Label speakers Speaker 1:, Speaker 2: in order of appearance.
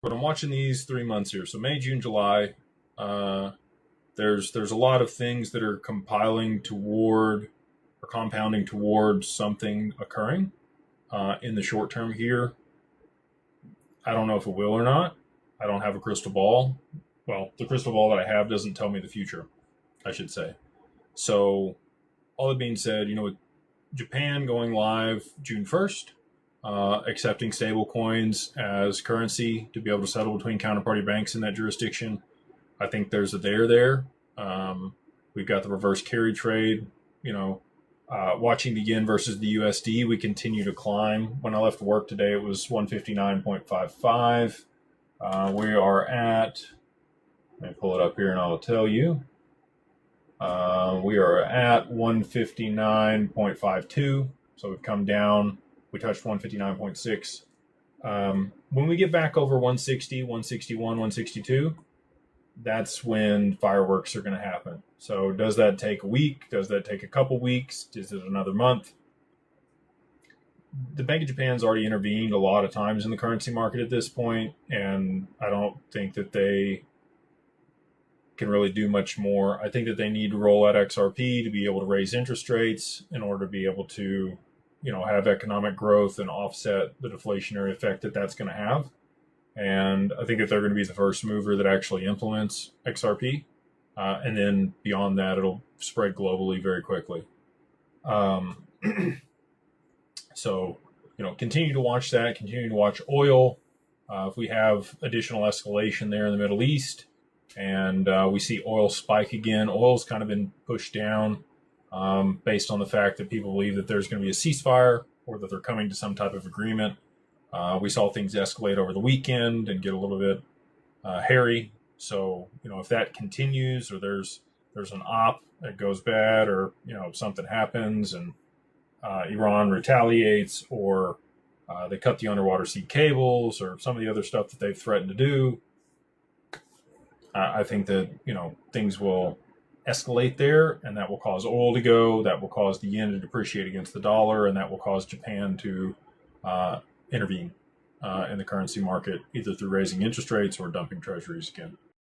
Speaker 1: But I'm watching these 3 months here. So May, June, July. There's a lot of things that are compiling toward or compounding towards something occurring in the short term here. I don't know if it will or not. I don't have a crystal ball. Well, the crystal ball that I have doesn't tell me the future, I should say. So, all that being said, with Japan going live June 1st, accepting stable coins as currency to be able to settle between counterparty banks in that jurisdiction, I think there's a there. We've got the reverse carry trade. Watching the yen versus the USD, we continue to climb. When I left work today, it was 159.55. We are at, let me pull it up here and I'll tell you. We are at 159.52. So we've come down. We touched 159.6. When we get back over 160, 161, 162, that's when fireworks are going to happen. So does that take a week? Does that take a couple weeks? Is it another month? The Bank of Japan's already intervened a lot of times in the currency market at this point, and I don't think that they can really do much more. I think that they need to roll out XRP to be able to raise interest rates in order to be able to, have economic growth and offset the deflationary effect that that's going to have. And I think that they're going to be the first mover that actually implements XRP. And then beyond that, it'll spread globally very quickly. So, continue to watch that, continue to watch oil. If we have additional escalation there in the Middle East and we see oil spike again, oil's kind of been pushed down based on the fact that people believe that there's going to be a ceasefire or that they're coming to some type of agreement. We saw things escalate over the weekend and get a little bit hairy. So, if that continues or there's an op that goes bad or, something happens and Iran retaliates or they cut the underwater sea cables or some of the other stuff that they've threatened to do, I think that, things will escalate there and that will cause oil to go, that will cause the yen to depreciate against the dollar, and that will cause Japan to intervene in the currency market, either through raising interest rates or dumping treasuries again.